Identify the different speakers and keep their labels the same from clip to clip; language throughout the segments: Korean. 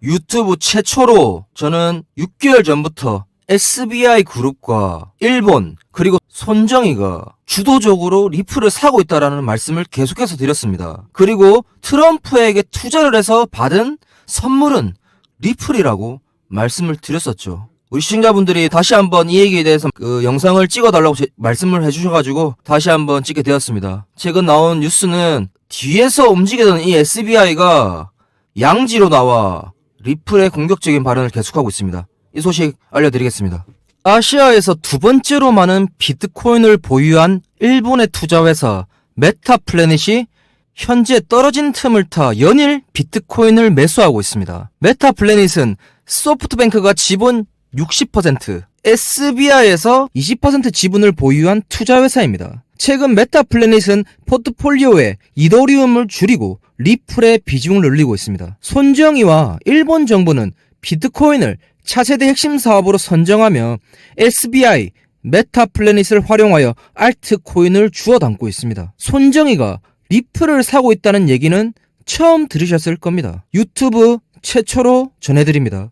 Speaker 1: 유튜브 최초로 저는 6개월 전부터 SBI 그룹과 일본 그리고 손정희가 주도적으로 리플을 사고 있다라는 말씀을 계속해서 드렸습니다. 그리고 트럼프에게 투자를 해서 받은 선물은 리플이라고 말씀을 드렸었죠. 우리 시청자분들이 다시 한번 이 얘기에 대해서 영상을 찍어달라고 말씀을 해주셔가지고 다시 한번 찍게 되었습니다. 최근 나온 뉴스는 뒤에서 움직이던 이 SBI가 양지로 나와 리플의 공격적인 발언을 계속하고 있습니다. 이 소식 알려드리겠습니다. 아시아에서 두 번째로 많은 비트코인을 보유한 일본의 투자회사 메타플래닛이 현재 떨어진 틈을 타 연일 비트코인을 매수하고 있습니다. 메타플래닛은 소프트뱅크가 지분 60%, SBI에서 20% 지분을 보유한 투자회사입니다. 최근 메타플래닛은 포트폴리오에 이더리움을 줄이고 리플의 비중을 늘리고 있습니다. 손정희와 일본 정부는 비트코인을 차세대 핵심 사업으로 선정하며 SBI, 메타플래닛을 활용하여 알트코인을 주워 담고 있습니다. 손정희가 리플을 사고 있다는 얘기는 처음 들으셨을 겁니다. 유튜브 최초로 전해드립니다.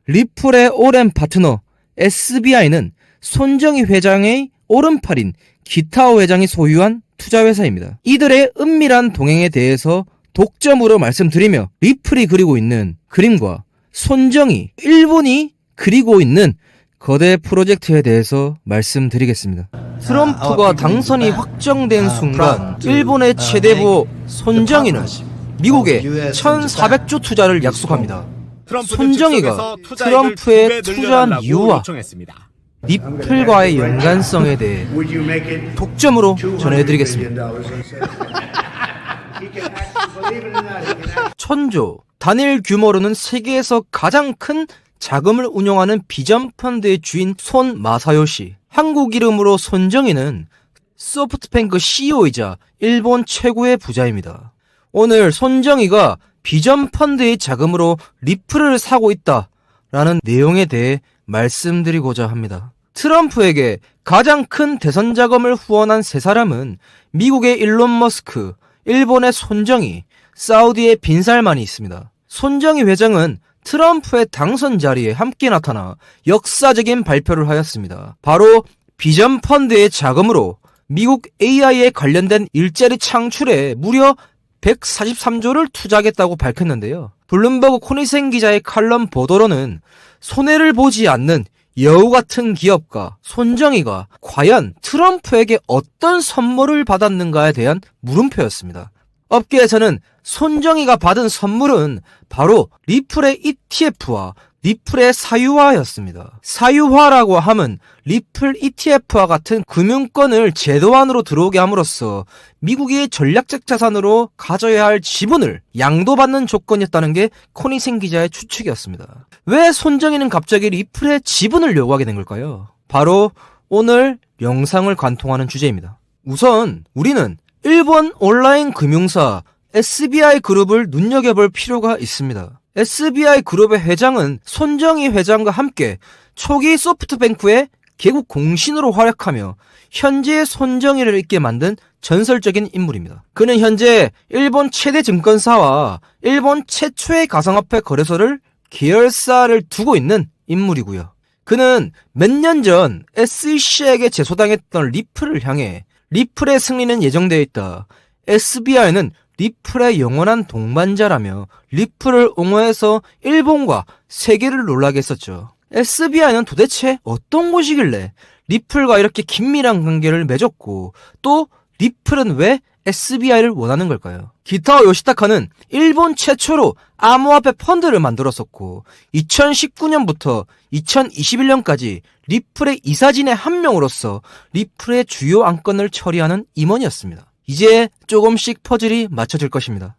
Speaker 1: 리플의 오랜 파트너 SBI는 손정희 회장의 오른팔인 기타오 회장이 소유한 투자회사입니다. 이들의 은밀한 동행에 대해서 독점으로 말씀드리며 리플이 그리고 있는 그림과 손정희, 일본이 그리고 있는 거대 프로젝트에 대해서 말씀드리겠습니다. 트럼프가 당선이 확정된 순간 일본의 최대부 손정희는 미국에 1,400조 투자를 약속합니다. 손정희가 트럼프에 투자한 이유와 리플과의 연관성에 대해 독점으로 전해드리겠습니다. 천조, 단일 규모로는 세계에서 가장 큰 자금을 운용하는 비전 펀드의 주인 손 마사요시, 한국 이름으로 손정희는 소프트뱅크 CEO이자 일본 최고의 부자입니다. 오늘 손정희가 비전 펀드의 자금으로 리플을 사고 있다라는 내용에 대해 말씀드리고자 합니다. 트럼프에게 가장 큰 대선 자금을 후원한 세 사람은 미국의 일론 머스크, 일본의 손정희, 사우디의 빈살만이 있습니다. 손정희 회장은 트럼프의 당선 자리에 함께 나타나 역사적인 발표를 하였습니다. 바로 비전 펀드의 자금으로 미국 AI에 관련된 일자리 창출에 무려 143조를 투자하겠다고 밝혔는데요. 블룸버그 코니센 기자의 칼럼 보도로는 손해를 보지 않는 여우 같은 기업가 손정희가 과연 트럼프에게 어떤 선물을 받았는가에 대한 물음표였습니다. 업계에서는 손정희가 받은 선물은 바로 리플의 ETF와 리플의 사유화였습니다. 사유화라고 함은 리플 ETF와 같은 금융권을 제도 안으로 들어오게 함으로써 미국이 전략적 자산으로 가져야 할 지분을 양도받는 조건이었다는 게 코니센 기자의 추측이었습니다. 왜 손정희는 갑자기 리플의 지분을 요구하게 된 걸까요? 바로 오늘 영상을 관통하는 주제입니다. 우선 우리는 일본 온라인 금융사 SBI 그룹을 눈여겨볼 필요가 있습니다. SBI 그룹의 회장은 손정희 회장과 함께 초기 소프트뱅크의 개국 공신으로 활약하며 현재의 손정희를 잇게 만든 전설적인 인물입니다. 그는 현재 일본 최대 증권사와 일본 최초의 가상화폐 거래소를 계열사를 두고 있는 인물이고요. 그는 몇 년 전 SEC에게 제소당했던 리플을 향해 리플의 승리는 예정되어 있다. SBI는 리플의 영원한 동반자라며 리플을 옹호해서 일본과 세계를 놀라게 했었죠. SBI는 도대체 어떤 곳이길래 리플과 이렇게 긴밀한 관계를 맺었고 또 리플은 왜 SBI를 원하는 걸까요? 기타오 요시타카는 일본 최초로 암호화폐 펀드를 만들었었고 2019년부터 2021년까지 리플의 이사진의 한 명으로서 리플의 주요 안건을 처리하는 임원이었습니다. 이제 조금씩 퍼즐이 맞춰질 것입니다.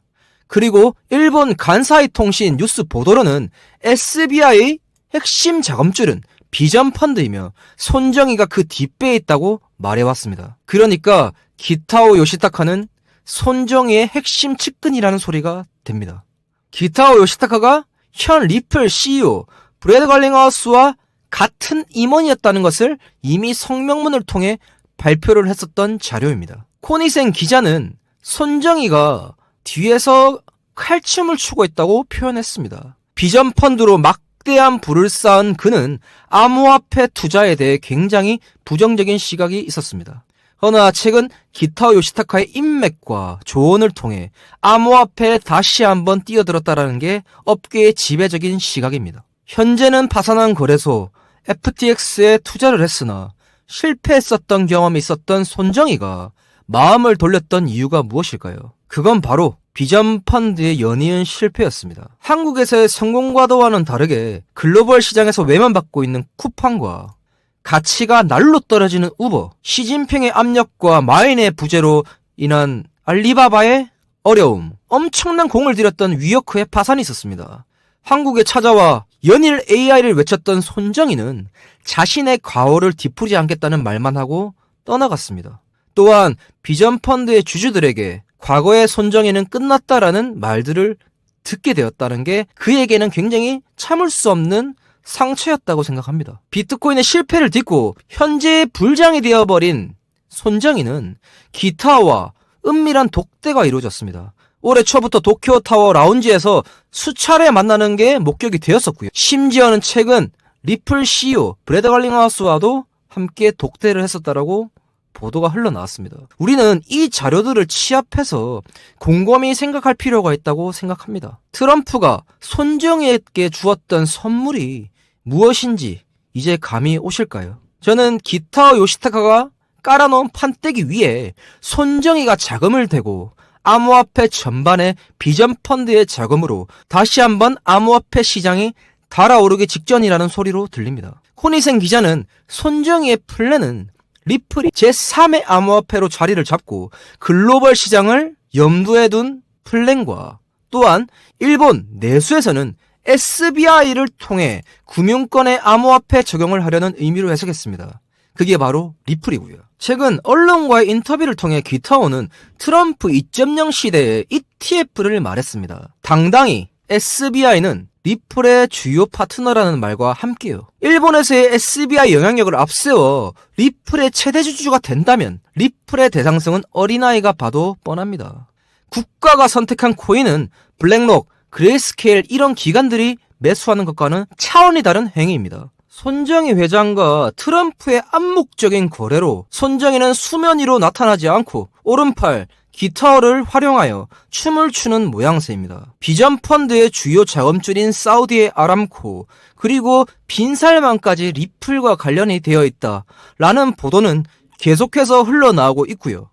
Speaker 1: 그리고 일본 간사이 통신 뉴스 보도로는 SBI의 핵심 자금줄은 비전 펀드이며 손정희가 그 뒷배에 있다고 말해왔습니다. 그러니까 기타오 요시타카는 손정희의 핵심 측근이라는 소리가 됩니다. 기타오 요시타카가 현 리플 CEO 브래드 갈링하우스와 같은 임원이었다는 것을 이미 성명문을 통해 발표를 했었던 자료입니다. 코니센 기자는 손정희가 뒤에서 칼춤을 추고 있다고 표현했습니다. 비전 펀드로 막대한 부를 쌓은 그는 암호화폐 투자에 대해 굉장히 부정적인 시각이 있었습니다. 허나 최근 기타오 요시타카의 인맥과 조언을 통해 암호화폐에 다시 한번 뛰어들었다는 게 업계의 지배적인 시각입니다. 현재는 파산한 거래소 FTX에 투자를 했으나 실패했었던 경험이 있었던 손정희가 마음을 돌렸던 이유가 무엇일까요? 그건 바로 비전 펀드의 연이은 실패였습니다. 한국에서의 성공과도와는 다르게 글로벌 시장에서 외면받고 있는 쿠팡과 가치가 날로 떨어지는 우버, 시진핑의 압력과 마인의 부재로 인한 알리바바의 어려움, 엄청난 공을 들였던 위어크의 파산이 있었습니다. 한국에 찾아와 연일 AI를 외쳤던 손정희는 자신의 과오를 뒤풀지 않겠다는 말만 하고 떠나갔습니다. 또한 비전 펀드의 주주들에게 과거의 손정희는 끝났다라는 말들을 듣게 되었다는 게 그에게는 굉장히 참을 수 없는 상처였다고 생각합니다. 비트코인의 실패를 딛고 현재의 불장이 되어버린 손정희는 기타와 은밀한 독대가 이루어졌습니다. 올해 초부터 도쿄타워 라운지에서 수차례 만나는 게 목격이 되었었고요. 심지어는 최근 리플 CEO 브래드 갈링하우스와도 함께 독대를 했었다라고 보도가 흘러나왔습니다. 우리는 이 자료들을 취합해서 곰곰이 생각할 필요가 있다고 생각합니다. 트럼프가 손정희에게 주었던 선물이 무엇인지 이제 감이 오실까요? 저는 기타오 요시타카가 깔아놓은 판때기 위에 손정희가 자금을 대고 암호화폐 전반의 비전 펀드의 자금으로 다시 한번 암호화폐 시장이 달아오르기 직전이라는 소리로 들립니다. 코니센 기자는 손정희의 플랜은 리플이 제3의 암호화폐로 자리를 잡고 글로벌 시장을 염두에 둔 플랜과 또한 일본 내수에서는 SBI를 통해 금융권의 암호화폐 적용을 하려는 의미로 해석했습니다. 그게 바로 리플이고요. 최근 언론과의 인터뷰를 통해 기타오는 트럼프 2.0 시대의 ETF를 말했습니다. 당당히 SBI는 리플의 주요 파트너라는 말과 함께요. 일본에서의 SBI 영향력을 앞세워 리플의 최대 주주가 된다면 리플의 대상성은 어린아이가 봐도 뻔합니다. 국가가 선택한 코인은 블랙록, 그레이스케일 이런 기관들이 매수하는 것과는 차원이 다른 행위입니다. 손정희 회장과 트럼프의 암묵적인 거래로 손정희는 수면 위로 나타나지 않고 오른팔 기타오를 활용하여 춤을 추는 모양새입니다. 비전 펀드의 주요 자금줄인 사우디의 아람코 그리고 빈살만까지 리플과 관련이 되어 있다라는 보도는 계속해서 흘러나오고 있고요.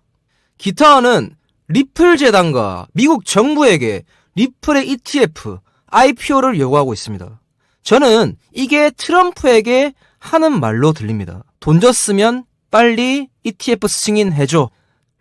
Speaker 1: 기타오는 리플 재단과 미국 정부에게 리플의 ETF, IPO를 요구하고 있습니다. 저는 이게 트럼프에게 하는 말로 들립니다. 돈 줬으면 빨리 ETF 승인해줘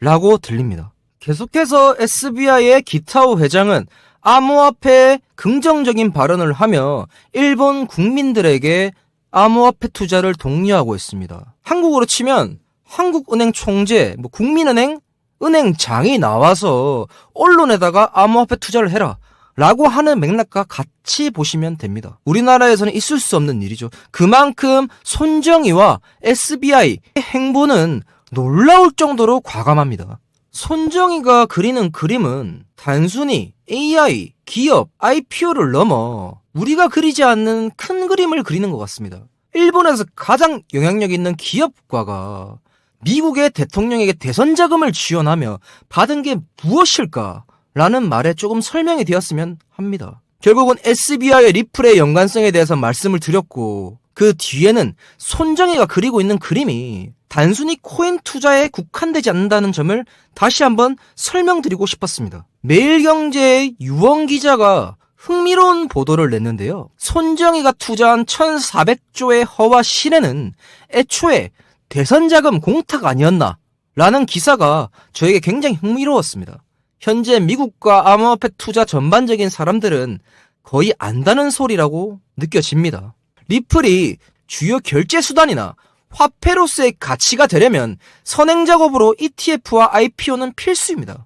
Speaker 1: 라고 들립니다. 계속해서 SBI의 기타오 회장은 암호화폐에 긍정적인 발언을 하며 일본 국민들에게 암호화폐 투자를 독려하고 있습니다. 한국으로 치면 한국은행 총재, 국민은행 은행장이 나와서 언론에다가 암호화폐 투자를 해라 라고 하는 맥락과 같이 보시면 됩니다. 우리나라에서는 있을 수 없는 일이죠. 그만큼 손정희와 SBI의 행보는 놀라울 정도로 과감합니다. 손정희가 그리는 그림은 단순히 AI, 기업, IPO를 넘어 우리가 그리지 않는 큰 그림을 그리는 것 같습니다. 일본에서 가장 영향력 있는 기업가가 미국의 대통령에게 대선 자금을 지원하며 받은 게 무엇일까? 라는 말에 조금 설명이 되었으면 합니다. 결국은 SBI의 리플의 연관성에 대해서 말씀을 드렸고 그 뒤에는 손정희가 그리고 있는 그림이 단순히 코인 투자에 국한되지 않는다는 점을 다시 한번 설명드리고 싶었습니다. 매일경제의 유원 기자가 흥미로운 보도를 냈는데요. 손정희가 투자한 1,400조의 허와 실에는 애초에 대선 자금 공탁 아니었나? 라는 기사가 저에게 굉장히 흥미로웠습니다. 현재 미국과 암호화폐 투자 전반적인 사람들은 거의 안다는 소리라고 느껴집니다. 리플이 주요 결제 수단이나 화폐로서의 가치가 되려면 선행 작업으로 ETF와 IPO는 필수입니다.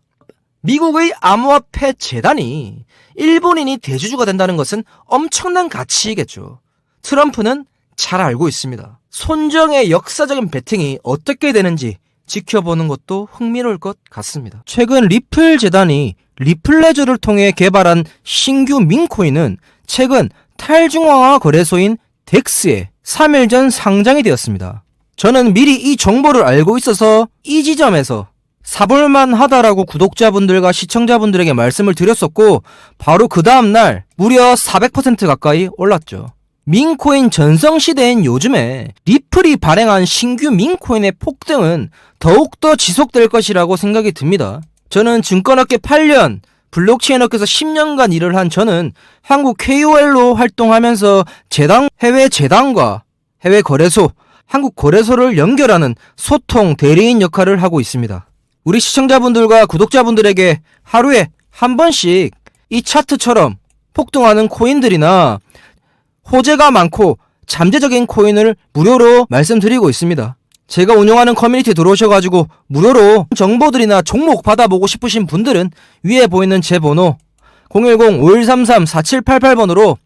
Speaker 1: 미국의 암호화폐 재단이 일본인이 대주주가 된다는 것은 엄청난 가치이겠죠. 트럼프는 잘 알고 있습니다. 손정의 역사적인 베팅이 어떻게 되는지 지켜보는 것도 흥미로울 것 같습니다. 최근 리플 재단이 리플레저를 통해 개발한 신규 민코인은 최근 탈중앙화 거래소인 덱스에 3일 전 상장이 되었습니다. 저는 미리 이 정보를 알고 있어서 이 지점에서 사볼만 하다라고 구독자분들과 시청자분들에게 말씀을 드렸었고, 바로 그 다음날 무려 400% 가까이 올랐죠. 민코인 전성시대인 요즘에 리플이 발행한 신규 민코인의 폭등은 더욱더 지속될 것이라고 생각이 듭니다. 저는 증권업계 8년, 블록체인업계에서 10년간 일을 한 저는 한국 KOL로 활동하면서 해외 재단과 해외 거래소, 한국 거래소를 연결하는 소통 대리인 역할을 하고 있습니다. 우리 시청자분들과 구독자분들에게 하루에 한 번씩 이 차트처럼 폭등하는 코인들이나 호재가 많고 잠재적인 코인을 무료로 말씀드리고 있습니다. 제가 운영하는 커뮤니티에 들어오셔가지고 무료로 정보들이나 종목 받아보고 싶으신 분들은 위에 보이는 제 번호 010-5133-4788번으로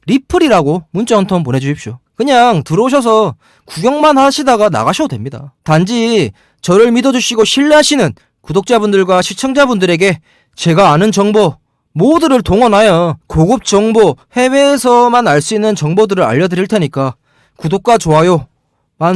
Speaker 1: 리플이라고 문자 한 통 보내주십시오. 그냥 들어오셔서 구경만 하시다가 나가셔도 됩니다. 단지 저를 믿어주시고 신뢰하시는 구독자분들과 시청자분들에게 제가 아는 정보 모두를 동원하여 고급 정보, 해외에서만 알 수 있는 정보들을 알려드릴 테니까 구독과 좋아요만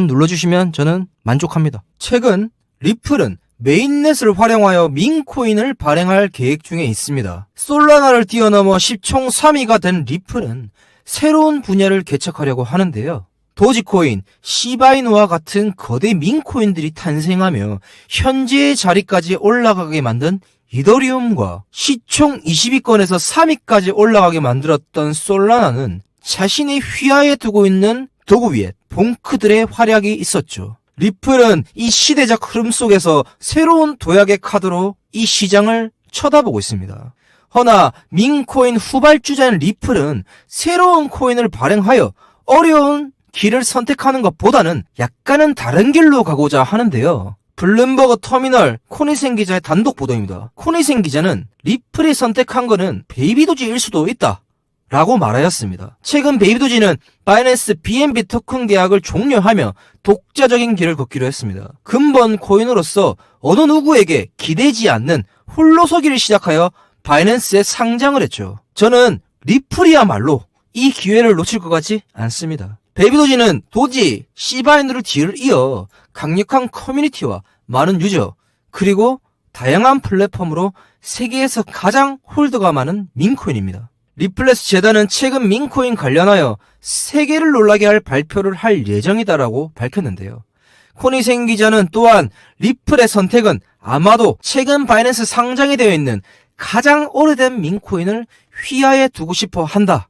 Speaker 1: 눌러주시면 저는 만족합니다. 최근 리플은 메인넷을 활용하여 민코인을 발행할 계획 중에 있습니다. 솔라나를 뛰어넘어 시총 3위가 된 리플은 새로운 분야를 개척하려고 하는데요. 도지코인, 시바이누와 같은 거대 민코인들이 탄생하며 현재의 자리까지 올라가게 만든 이더리움과 시총 20위권에서 3위까지 올라가게 만들었던 솔라나는 자신의 휘하에 두고 있는 도구 위에 봉크들의 활약이 있었죠. 리플은 이 시대적 흐름 속에서 새로운 도약의 카드로 이 시장을 쳐다보고 있습니다. 허나 민코인 후발주자인 리플은 새로운 코인을 발행하여 어려운 길을 선택하는 것보다는 약간은 다른 길로 가고자 하는데요. 블룸버그 터미널 코니센 기자의 단독 보도입니다. 코니센 기자는 리플이 선택한 것은 베이비도지일 수도 있다 라고 말하였습니다. 최근 베이비도지는 바이낸스 BNB 토큰 계약을 종료하며 독자적인 길을 걷기로 했습니다. 근본 코인으로서 어느 누구에게 기대지 않는 홀로서기를 시작하여 바이낸스에 상장을 했죠. 저는 리플이야말로 이 기회를 놓칠 것 같지 않습니다. 베이비도지는 도지, 시바이누를 뒤를 이어 강력한 커뮤니티와 많은 유저, 그리고 다양한 플랫폼으로 세계에서 가장 홀더가 많은 민코인입니다. 리플레스 재단은 최근 민코인 관련하여 세계를 놀라게 할 발표를 할 예정이다라고 밝혔는데요. 코니센 기자는 또한 리플의 선택은 아마도 최근 바이낸스 상장이 되어 있는 가장 오래된 민코인을 휘하에 두고 싶어 한다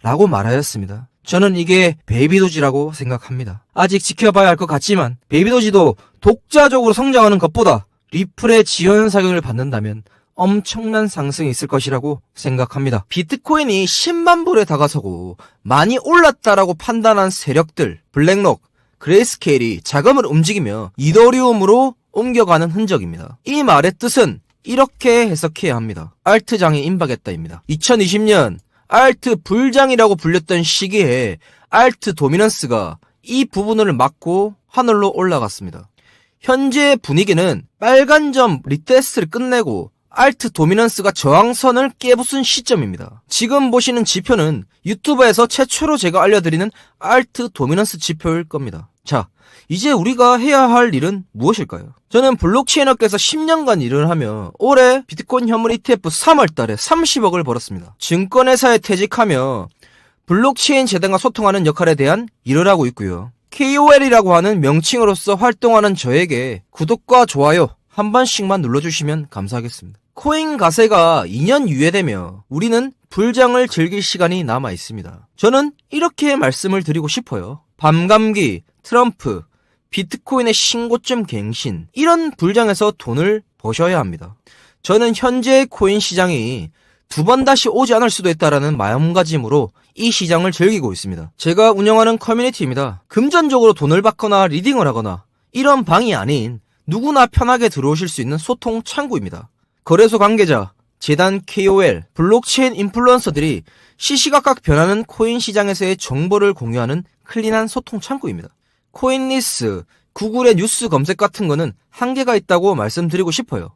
Speaker 1: 라고 말하였습니다. 저는 이게 베이비도지라고 생각합니다. 아직 지켜봐야 할 것 같지만 베이비도지도 독자적으로 성장하는 것보다 리플의 지원 사격을 받는다면 엄청난 상승이 있을 것이라고 생각합니다. 비트코인이 10만 불에 다가서고 많이 올랐다라고 판단한 세력들, 블랙록, 그레이스케일이 자금을 움직이며 이더리움으로 옮겨가는 흔적입니다. 이 말의 뜻은 이렇게 해석해야 합니다. 알트장이 임박했다입니다. 2020년 알트 불장이라고 불렸던 시기에 알트 도미넌스가 이 부분을 막고 하늘로 올라갔습니다. 현재 분위기는 빨간 점 리테스트를 끝내고 알트 도미넌스가 저항선을 깨부순 시점입니다. 지금 보시는 지표는 유튜브에서 최초로 제가 알려드리는 알트 도미넌스 지표일 겁니다. 자, 이제 우리가 해야 할 일은 무엇일까요? 저는 블록체인업계에서 10년간 일을 하며 올해 비트코인 현물 ETF 3월달에 30억을 벌었습니다. 증권회사에 퇴직하며 블록체인 재단과 소통하는 역할에 대한 일을 하고 있고요. KOL이라고 하는 명칭으로서 활동하는 저에게 구독과 좋아요 한 번씩만 눌러주시면 감사하겠습니다. 코인 가세가 2년 유예되며 우리는 불장을 즐길 시간이 남아 있습니다. 저는 이렇게 말씀을 드리고 싶어요. 밤감기, 트럼프, 비트코인의 신고점 갱신, 이런 불장에서 돈을 버셔야 합니다. 저는 현재 코인 시장이 두 번 다시 오지 않을 수도 있다라는 마음가짐으로 이 시장을 즐기고 있습니다. 제가 운영하는 커뮤니티입니다. 금전적으로 돈을 받거나 리딩을 하거나 이런 방이 아닌 누구나 편하게 들어오실 수 있는 소통 창구입니다. 거래소 관계자, 재단 KOL, 블록체인 인플루언서들이 시시각각 변하는 코인 시장에서의 정보를 공유하는 클린한 소통 창구입니다. 코인리스, 구글의 뉴스 검색 같은 거는 한계가 있다고 말씀드리고 싶어요.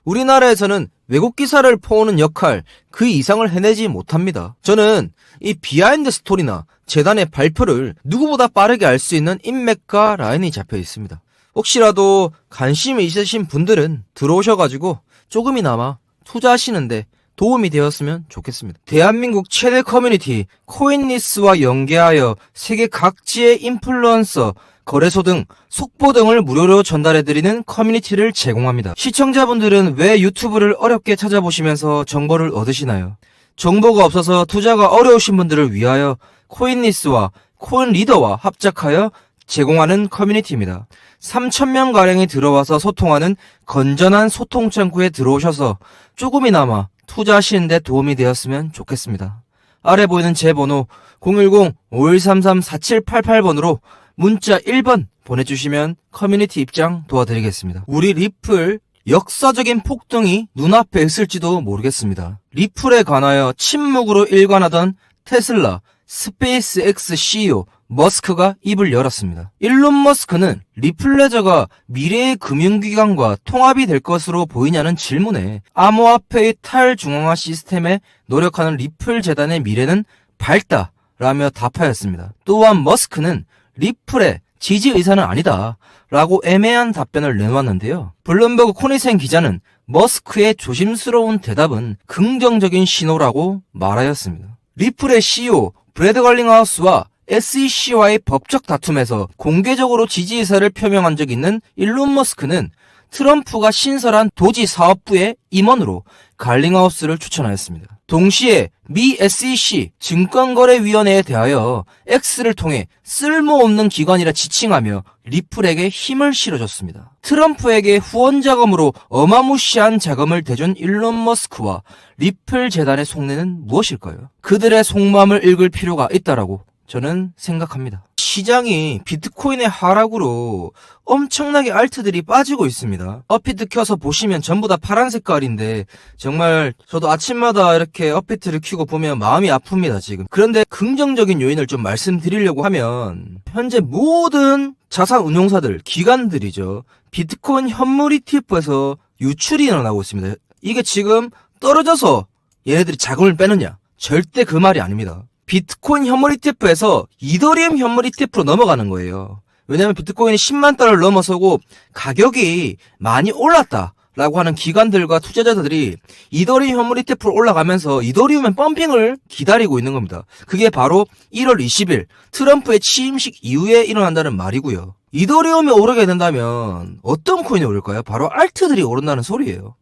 Speaker 1: 우리나라에서는 외국 기사를 퍼오는 역할 그 이상을 해내지 못합니다. 저는 이 비하인드 스토리나 재단의 발표를 누구보다 빠르게 알 수 있는 인맥과 라인이 잡혀 있습니다. 혹시라도 관심이 있으신 분들은 들어오셔가지고 조금이나마 투자하시는데 도움이 되었으면 좋겠습니다. 대한민국 최대 커뮤니티 코인리스와 연계하여 세계 각지의 인플루언서, 거래소 등 속보 등을 무료로 전달해드리는 커뮤니티를 제공합니다. 시청자분들은 왜 유튜브를 어렵게 찾아보시면서 정보를 얻으시나요? 정보가 없어서 투자가 어려우신 분들을 위하여 코인리스와 코인리더와 합작하여 제공하는 커뮤니티입니다. 3,000명가량이 들어와서 소통하는 건전한 소통 창구에 들어오셔서 조금이나마 투자하시는데 도움이 되었으면 좋겠습니다. 아래 보이는 제 번호 010-5133-4788번으로 문자 1번 보내주시면 커뮤니티 입장 도와드리겠습니다. 우리 리플 역사적인 폭등이 눈앞에 있을지도 모르겠습니다. 리플에 관하여 침묵으로 일관하던 테슬라, 스페이스X CEO 머스크가 입을 열었습니다. 일론 머스크는 리플레저가 미래의 금융기관과 통합이 될 것으로 보이냐는 질문에 암호화폐의 탈중앙화 시스템에 노력하는 리플 재단의 미래는 밝다라며 답하였습니다. 또한 머스크는 리플의 지지 의사는 아니다 라고 애매한 답변을 내놓았는데요. 블룸버그 코니센 기자는 머스크의 조심스러운 대답은 긍정적인 신호라고 말하였습니다. 리플의 CEO 브래드 걸링하우스와 SEC와의 법적 다툼에서 공개적으로 지지 의사를 표명한 적 있는 일론 머스크는 트럼프가 신설한 도지 사업부의 임원으로 갈링하우스를 추천하였습니다. 동시에 미 SEC 증권거래위원회에 대하여 X를 통해 쓸모없는 기관이라 지칭하며 리플에게 힘을 실어줬습니다. 트럼프에게 후원 자금으로 어마무시한 자금을 대준 일론 머스크와 리플 재단의 속내는 무엇일까요? 그들의 속마음을 읽을 필요가 있다라고 저는 생각합니다. 시장이 비트코인의 하락으로 엄청나게 알트들이 빠지고 있습니다. 업비트 켜서 보시면 전부 다 파란 색깔인데 정말 저도 아침마다 이렇게 업비트를 켜고 보면 마음이 아픕니다, 지금. 그런데 긍정적인 요인을 좀 말씀드리려고 하면 현재 모든 자산 운용사들, 기관들이죠. 비트코인 현물 ETF에서 유출이 일어나고 있습니다. 이게 지금 떨어져서 얘네들이 자금을 빼느냐? 절대 그 말이 아닙니다. 비트코인 현물 ETF에서 이더리움 현물 ETF로 넘어가는 거예요. 왜냐면 비트코인이 10만 달러를 넘어서고 가격이 많이 올랐다라고 하는 기관들과 투자자들이 이더리움 현물 ETF로 올라가면서 이더리움의 펌핑을 기다리고 있는 겁니다. 그게 바로 1월 20일 트럼프의 취임식 이후에 일어난다는 말이고요. 이더리움이 오르게 된다면 어떤 코인이 오를까요? 바로 알트들이 오른다는 소리예요.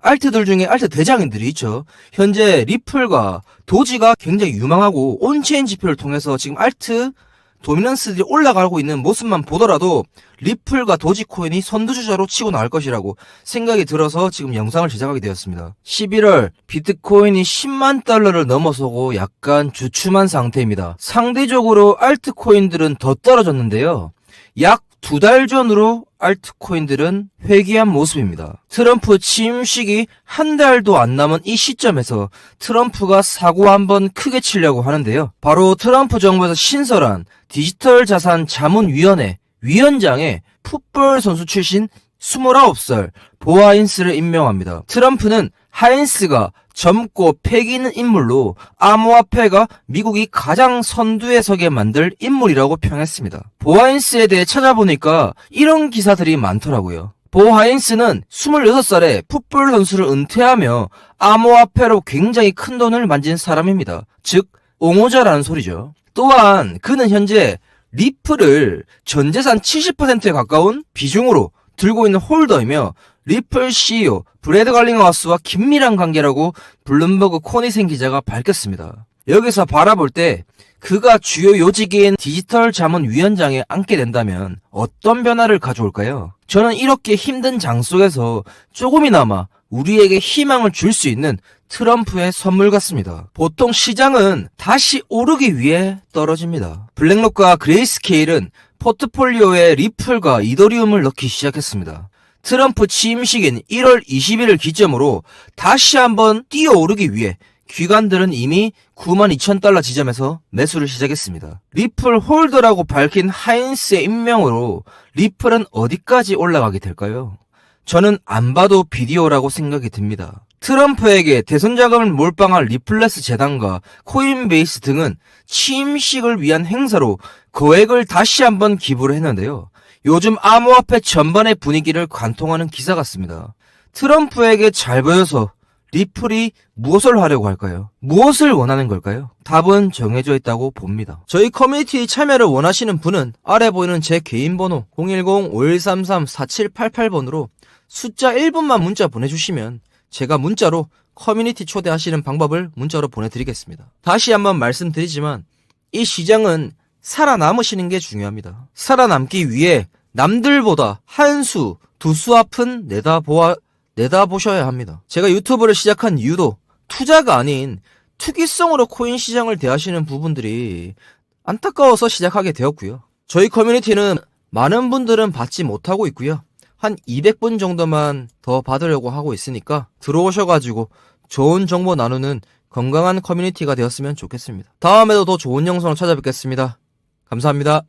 Speaker 1: 알트들 중에 알트 대장인들이 있죠. 현재 리플과 도지가 굉장히 유망하고 온체인 지표를 통해서 지금 알트 도미넌스들이 올라가고 있는 모습만 보더라도 리플과 도지코인이 선두주자로 치고 나갈 것이라고 생각이 들어서 지금 영상을 제작하게 되었습니다. 11월 비트코인이 10만 달러를 넘어서고 약간 주춤한 상태입니다. 상대적으로 알트코인들은 더 떨어졌는데요. 약 2달 전으로 알트코인들은 회귀한 모습입니다. 트럼프 취임식이 한 달도 안 남은 이 시점에서 트럼프가 사고 한번 크게 치려고 하는데요. 바로 트럼프 정부에서 신설한 디지털 자산 자문위원회 위원장에 풋볼 선수 출신 29살 보 하인스를 임명합니다. 트럼프는 하인스가 젊고 패기 있는 인물로 암호화폐가 미국이 가장 선두에 서게 만들 인물이라고 평했습니다. 보 하인스에 대해 찾아보니까 이런 기사들이 많더라고요. 보 하인스는 26살에 풋볼 선수를 은퇴하며 암호화폐로 굉장히 큰 돈을 만진 사람입니다. 즉 옹호자라는 소리죠. 또한 그는 현재 리플을 전재산 70%에 가까운 비중으로 들고 있는 홀더이며 리플 CEO 브래드 걸링하우스와 긴밀한 관계라고 블룸버그 코니센 기자가 밝혔습니다. 여기서 바라볼 때 그가 주요 요직인 디지털 자문위원장에 앉게 된다면 어떤 변화를 가져올까요? 저는 이렇게 힘든 장 속에서 조금이나마 우리에게 희망을 줄 수 있는 트럼프의 선물 같습니다. 보통 시장은 다시 오르기 위해 떨어집니다. 블랙록과 그레이스케일은 포트폴리오에 리플과 이더리움을 넣기 시작했습니다. 트럼프 취임식인 1월 20일을 기점으로 다시 한번 뛰어오르기 위해 기관들은 이미 92,000달러 지점에서 매수를 시작했습니다. 리플 홀더라고 밝힌 하인스의 임명으로 리플은 어디까지 올라가게 될까요? 저는 안 봐도 비디오라고 생각이 듭니다. 트럼프에게 대선 자금을 몰빵할 리플레스 재단과 코인베이스 등은 취임식을 위한 행사로 거액을 다시 한번 기부를 했는데요. 요즘 암호화폐 전반의 분위기를 관통하는 기사 같습니다. 트럼프에게 잘 보여서 리플이 무엇을 하려고 할까요? 무엇을 원하는 걸까요? 답은 정해져 있다고 봅니다. 저희 커뮤니티 참여를 원하시는 분은 아래 보이는 제 개인 번호 010-5133-4788번으로 숫자 1번만 문자 보내주시면 제가 문자로 커뮤니티 초대하시는 방법을 문자로 보내드리겠습니다. 다시 한번 말씀드리지만 이 시장은 살아남으시는 게 중요합니다. 살아남기 위해 남들보다 한 수, 두 수 앞은 내다보셔야 합니다. 제가 유튜브를 시작한 이유도 투자가 아닌 투기성으로 코인 시장을 대하시는 부분들이 안타까워서 시작하게 되었고요. 저희 커뮤니티는 많은 분들은 받지 못하고 있고요. 한 200분 정도만 더 받으려고 하고 있으니까 들어오셔가지고 좋은 정보 나누는 건강한 커뮤니티가 되었으면 좋겠습니다. 다음에도 더 좋은 영상으로 찾아뵙겠습니다. 감사합니다.